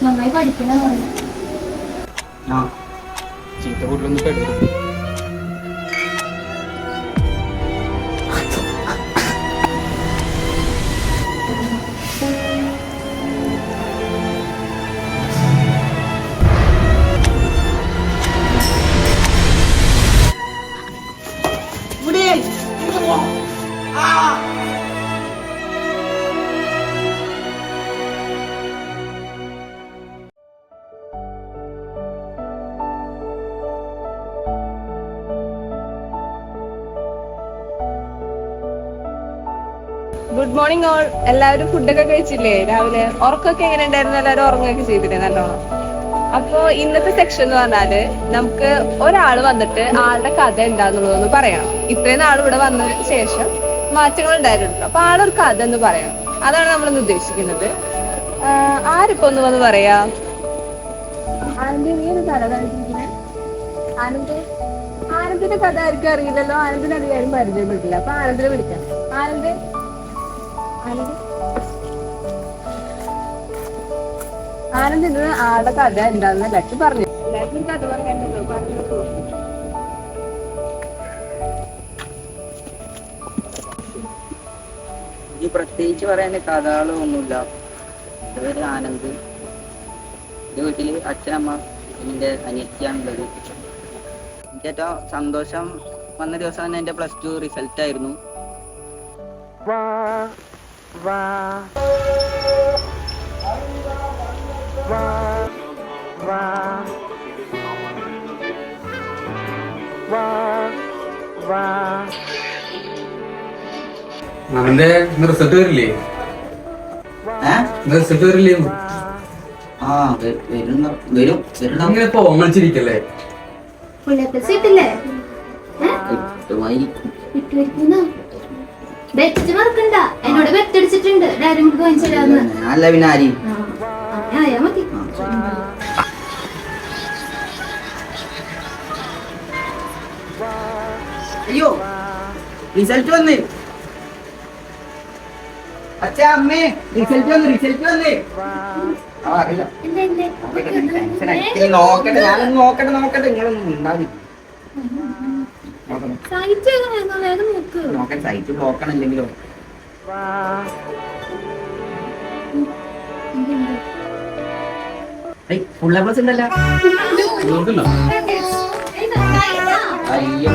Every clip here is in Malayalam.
നന്നായി പഠിക്കണം. ആ ചീത്ത കൂടുതലൊന്നും കേട്ടു. Good morning all. എല്ലാവരും ഫുഡൊക്കെ കഴിച്ചില്ലേ? രാവിലെ ഉറക്കമൊക്കെ എങ്ങനെ ഉണ്ടായിരുന്നു? എല്ലാവരും ഉറങ്ങുകയൊക്കെ ചെയ്തില്ലേ നല്ലോണം? അപ്പൊ ഇന്നത്തെ സെക്ഷൻ എന്ന് പറഞ്ഞാല് നമുക്ക് ഒരാൾ വന്നിട്ട് ആളുടെ കഥ എന്താന്നുള്ളതൊന്ന് പറയണം. ഇത്രയും നാൾ ഇവിടെ വന്നതിന് ശേഷം മാറ്റങ്ങൾ ഉണ്ടായിട്ടുണ്ട്. അപ്പൊ ആളൊരു കഥ എന്ന് പറയണം. അതാണ് നമ്മളിന്ന് ഉദ്ദേശിക്കുന്നത്. ആരിപ്പോ ഒന്ന് വന്ന് പറയാ? ആനന്ദ്, നീ ഒരു കഥ കഴിച്ചിരിക്കണേ. ആനന്ദിന്റെ കഥ ആർക്കും അറിയില്ലല്ലോ. ആനന്ദിന് അധികാരം പരിചയപ്പെട്ടില്ല. അപ്പൊ ആനന്ദിനെ വിളിക്കാം. ആനന്ദ് ഇന്ന് ആളുടെ കഥ എന്താന്ന് ലക്ഷ്യം പറഞ്ഞു. എല്ലാവർക്കും കഥ പറയാനുണ്ടോ? പറഞ്ഞു. ഈ പ്രത്യേകിച്ച് പറയാൻ കഥകളൊന്നുമില്ല. എൻ്റെ പേര് ആനന്ദ്. എൻ്റെ വീട്ടില് അച്ഛനമ്മ എൻ്റെ അനിയത്തിയാണുള്ളത്. എനിക്ക് ഏറ്റവും സന്തോഷം വന്ന ദിവസം തന്നെ എൻ്റെ +2 റിസൾട്ട് ആയിരുന്നു. അവന്റെ റിസൾട്ട് വരില്ലേ? റിസൾട്ട് വരില്ലേ? ആ വരും. അങ്ങനെ പോങ്ങലിച്ചിരിക്കല്ലേ? എന്നോട് ബെറ്റടിച്ചിട്ടുണ്ട്. അല്ല പിന്നെ ആരി മതി. അയ്യോ റിസൾട്ട് വന്ന്. അച്ഛാ അമ്മേ റിസൾട്ട് വന്ന്. നോക്കട്ടെ നിങ്ങളൊന്നും ഉണ്ടാവില്ല. നോക്കാൻ സൈറ്റ് നോക്കണില്ലെങ്കിലോ? ഫുൾ എ പ്ലസ് ഉണ്ടല്ലോ. അയ്യോ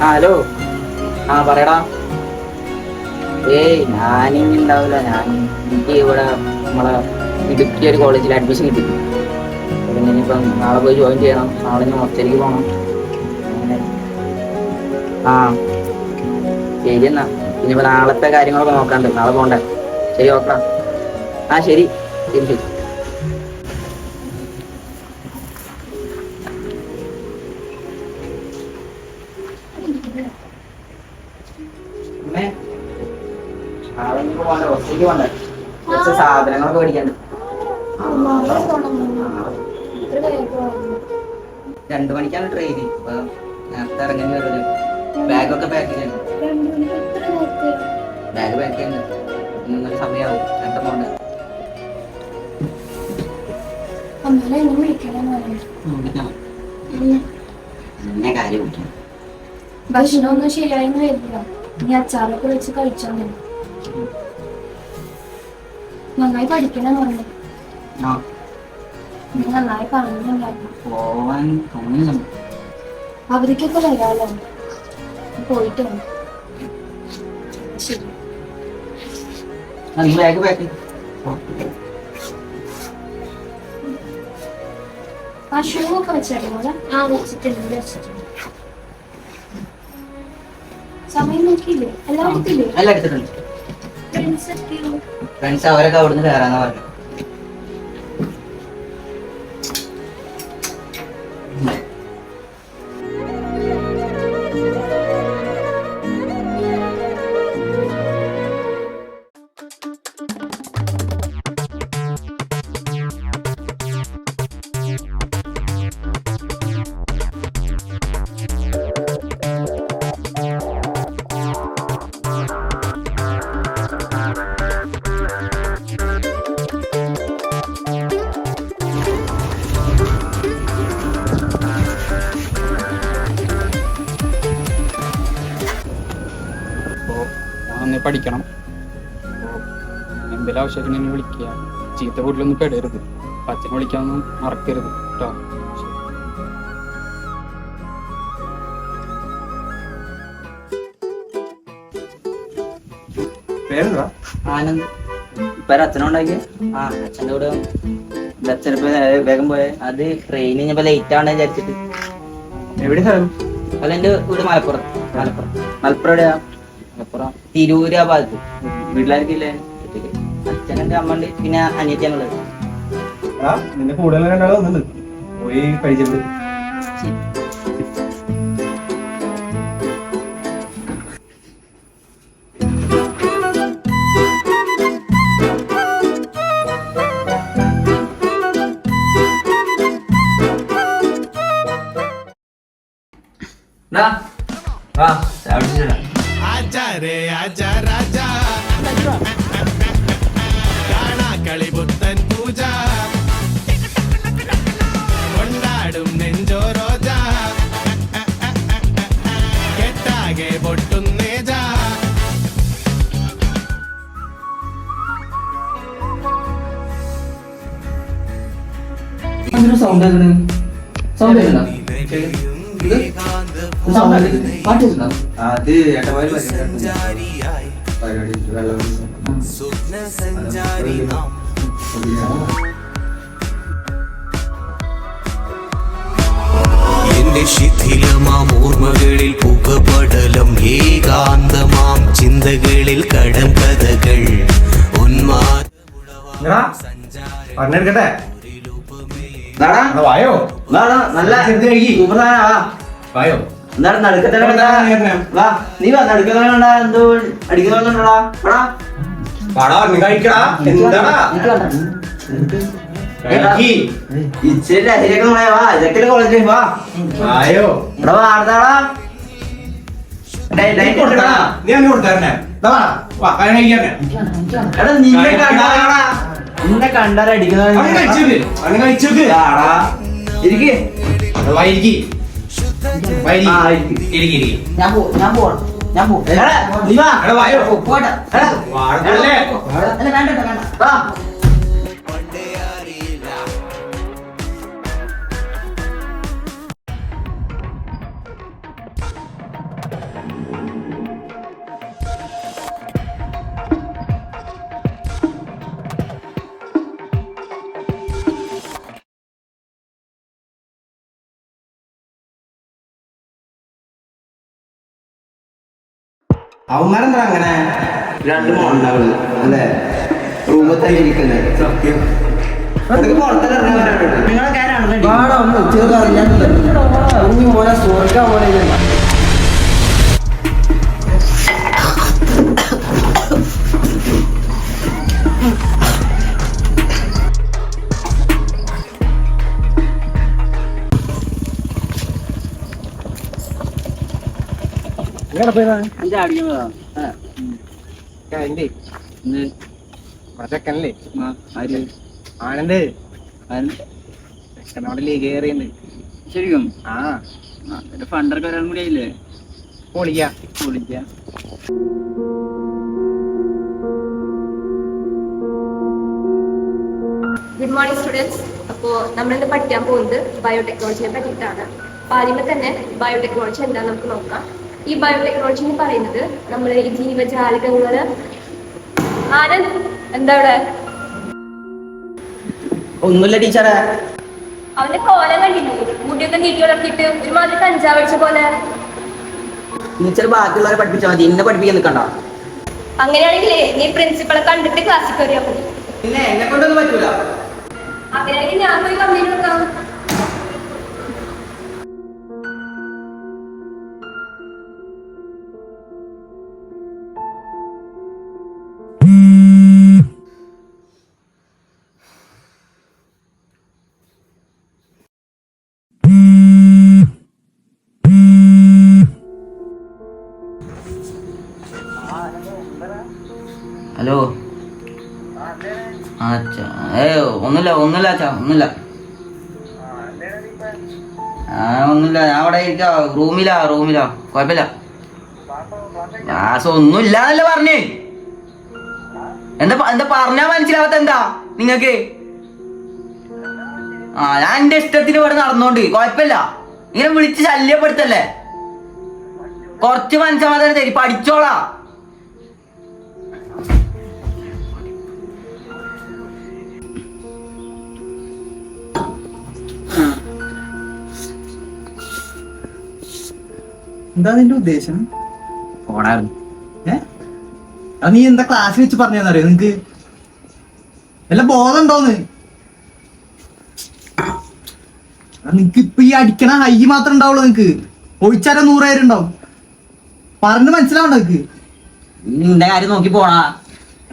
ഹലോ. ആ പറയടാ. ഞാനിനി ഉണ്ടാവില്ല. എനിക്ക് ഇവിടെ നമ്മളെ ഇടുക്കി ഒരു കോളേജിൽ അഡ്മിഷൻ കിട്ടി. പിന്നെ ഇനിയിപ്പം നാളെ പോയി ജോയിൻ ചെയ്യണം. നാളെ ഞാൻ ഹോസ്റ്റലിലേക്ക് പോകണം. അങ്ങനെ ആ ശരി എന്നാ. ഇനിയിപ്പോൾ നാളത്തെ കാര്യങ്ങളൊക്കെ നോക്കാണ്ട്. നാളെ പോകണ്ടേ? ശരി നോക്കാം. ആ ശരി. കുറച്ച് സാധനങ്ങളൊക്കെ മേടിക്കാണ്ട്. 2 മണിക്കാണ് ട്രെയിൻ. അപ്പൊ നേരത്തെ ഇറങ്ങി വരുന്നത്. ബാഗൊക്കെ പാക്ക് ചെയ്യണം. ബാഗ് പാക്ക് ചെയ്യുന്നുണ്ട്. ഇന്നൊരു സമയമാവും. നേരത്തെ പോകണ്ട. ഭക്ഷണമൊന്നും ശരിയായി വരില്ല. നീ അച്ചാറൊക്കെ വെച്ച് കഴിച്ചാൽ മതി. നന്നായി പഠിക്കണം പറഞ്ഞു. നന്നായി പറഞ്ഞിട്ടുണ്ടായിരുന്നു. അവധിക്കൊക്കെ വരാലോ. പോയിട്ട് ശരി. ആ ഷൂ ഒക്കെ വെച്ചിട്ടുണ്ടോ? ആ വെച്ചിട്ടുണ്ട്. സമയം നോക്കിയില്ലേ? എല്ലാം എടുത്തില്ലേ? ഫ്രണ്ട്സ് അവരൊക്കെ അവിടുന്ന് കയറാന്നാ പറഞ്ഞു. പഠിക്കണം. അപ്പോൾ എന്തെങ്കിലും ആവശ്യത്തിന് എന്നെ വിളിക്കുക. ചീത്ത വീട്ടിലൊന്നും പെടരുത്. അച്ഛനെ വിളിക്കാനൊന്നും മറക്കരുത് കേട്ടോ. പേരെന്താ? ആനന്ദ്. ഇപ്പൊ അച്ഛനുണ്ടാക്കിയ അച്ഛൻ്റെ കൂടെ അച്ഛനിപ്പോ വേഗം പോയെ. അത് ട്രെയിൻ കഴിഞ്ഞപ്പോ ലേറ്റ് ആണ് വിചാരിച്ചിട്ട്. എവിടെ സ്ഥലം? അല്ല എന്റെ വീട് മലപ്പുറം. മലപ്പുറം എവിടെയാ? മലപ്പുറം തിരൂര് ആ ഭാഗത്ത്. വീട്ടിലായിരിക്കില്ലേ? അച്ഛനുണ്ട്, അമ്മ ഉണ്ട്, പിന്നെ അനിയത്തിയാണുള്ളത്. നിന്റെ കൂടുതൽ രണ്ടാളും വന്നിട്ടുണ്ട്. പോയി പരിചയപ്പെടും. आजा रे आजा राजा കാണാ കളിപുത്തൻ പൂജ കൊണ്ടാടും നെഞ്ചോ റോജ കെട്ടാകെ പൊട്ടുന്നേജ സൗണ്ട് അത് ഏട്ടന്മാര് എന്റെ ശിഥിലമാം ഓർമ്മകളിൽ പുകപടലം ഏകാന്തമാം ചിന്തകളിൽ കടം കഥകൾ പറഞ്ഞെടുക്കട്ടെ. വായോ നല്ല വായോ എന്താണ് നടുക്കത്തെ വാ നീ വാ നടുക്കത്തെ എന്തോ അടിക്കുന്നുണ്ടോടാ കഴിക്കടാ. എന്താടാ ഇച്ചിരി ലഹരിയൊക്കെ വാ ഇതൊക്കെ കോളേജിൽ വാ വായോ ഇവിടെ വാർത്താടാ നീ അന്ന് കൊടുത്തന്നെ. എടാ നിന്നെ കണ്ടാടാ നിന്നെ കണ്ടാലും അടിക്കുന്നത് ഇരിക്കേ ഞാൻ പോവാം നീ വാ പോട്ടെ അല്ല വേണ്ട വാ അവന്മാരെന്താ അങ്ങനെ? രണ്ട് മോണ്ടാവുള്ളു അല്ലേ? റൂമിൽ തന്നെ ഇരിക്കുന്നത് സത്യം. നിങ്ങളെ ആനന്ദ് ലീഗ് കയറിയുണ്ട്. ശരിക്കും ആ ഫണ്ടൊക്കെ വരാൻ കൂടി ആയില്ലേ? പൊളിക്കാം. Good morning students. അപ്പോൾ നമ്മളിന്ന് പഠിക്കാൻ പോകുന്നത് ബയോടെക്നോളജിയെ പറ്റിയിട്ടാണ്. അപ്പോൾ ആദ്യമേ തന്നെ ബയോടെക്നോളജി എന്താണെന്ന് നമുക്ക് നോക്കാം. ഈ ബയോടെക്നോളജി എന്ന് പറയുന്നത് നമ്മുടെ ഈ ജീവജാലകങ്ങള് ആനന്ദ് എന്താ ഇവിടെ? ഒന്നുമില്ല ടീച്ചറെ. അവന്റെ കോലം കണ്ടില്ലേ? മുടിയൊക്കെ നീട്ടി വളർത്തിയിട്ട് ഒരുമാതിരി കഞ്ചാവ് അടിച്ച പോലെ. ടീച്ചർ ബാക്കിയുള്ളവരെ പഠിപ്പിച്ചാൽ മതി, എന്നെ പഠിപ്പിക്കാൻ നിൽക്കണ്ട. അങ്ങനെയാണെങ്കിലേ നീ പ്രിൻസിപ്പളെ കണ്ടിട്ട് ക്ലാസ്സിൽ കയറിയാൽ മതി. പിന്നെ എന്നെ കൊണ്ടൊന്നും പറ്റൂല. അങ്ങനെയാണെങ്കിൽ ഞാൻ പോയി കമ്പനി നോക്കാം. ഹലോ അച്ഛാ ഒന്നുമില്ല അച്ഛാ ഒന്നുമില്ല. ഒന്നുമില്ല, ഞാൻ അവിടെ ഇരിക്കാം. റൂമിലാ കുഴപ്പമില്ല. ഗ്യാസ് ഒന്നും ഇല്ലാന്നല്ലേ പറഞ്ഞേ. എന്താ പറഞ്ഞാ മനസ്സിലാവാത്ത എന്താ നിങ്ങക്ക്? ഞാൻ എന്റെ ഇഷ്ടത്തിന് ഇവിടെ നടന്നോണ്ട് കുഴപ്പമില്ല. ഇങ്ങനെ വിളിച്ച് ശല്യപ്പെടുത്തല്ലേ. കുറച്ച് മനസ്സമാധാനം തരി, പഠിച്ചോളാ. എന്താ നിന്റെ ഉദ്ദേശം? പോണായിരുന്നു. അത് നീ എന്താ ക്ലാസ് വെച്ച് പറഞ്ഞറിയോ? നിങ്ങക്ക് വല്ല ബോധം ഉണ്ടോന്ന്? നിങ്ങക്ക് ഇപ്പൊ ഈ അടിക്കണ ഹൈ മാത്രം ഉണ്ടാവുള്ളൂ. നിങ്ങക്ക് ഒഴിച്ചാലും 100 പേര് ഉണ്ടാവും. പറഞ്ഞ് മനസ്സിലാവണ്ട നിങ്ങക്ക്? നിന്റെ കാര്യം നോക്കി പോണാ.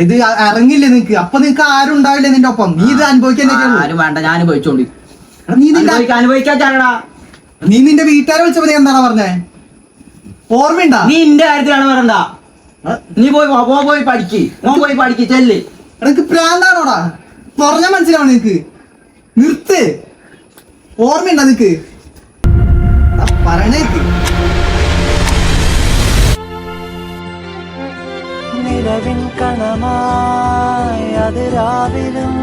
ഇത് ഇറങ്ങില്ലേ നിങ്ങക്ക്? അപ്പൊ നിങ്ങക്ക് ആരും ഉണ്ടാവില്ല നിന്റെ ഒപ്പം. നീ ഇത് അനുഭവിക്കാൻ ആരും വേണ്ട, ഞാൻ അനുഭവിച്ചോണ്ട്. നീ നിന്റെ അനുഭവിക്കാൻ ചാടാ. നീ നിന്റെ വീട്ടുകാരെ വിളിച്ചപ്പോ നീ എന്താണ് പറഞ്ഞേ? ഓർമ്മയുണ്ടാ? നീ എന്റെ കാര്യത്തിലാണ് പറയണ്ട. നീ പോയി പഠിക്ക് ചെല്ല്. നിനക്ക് പ്രാന്താണോടാ? പറഞ്ഞാ മനസ്സിലാവണം നിനക്ക്. നിർത്ത്. ഓർമ്മയുണ്ടാ നിനക്ക്? പറയണേക്ക്. നിലവിൻ കണമായി അത് രാവിലും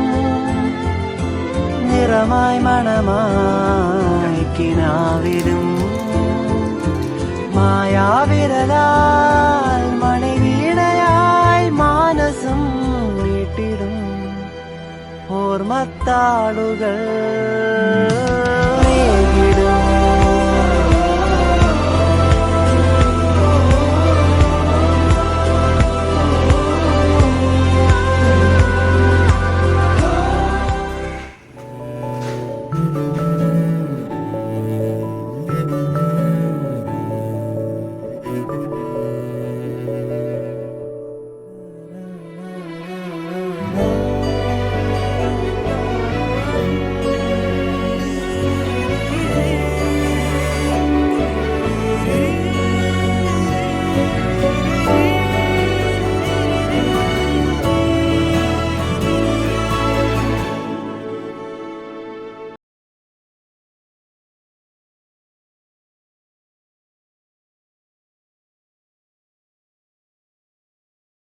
നിറമായി മണമായി കിനാവിലും മായാവിരലാൽ മണിവീണയായി മാനസം വീട്ടിടും ഓർമ്മത്താളുകൾ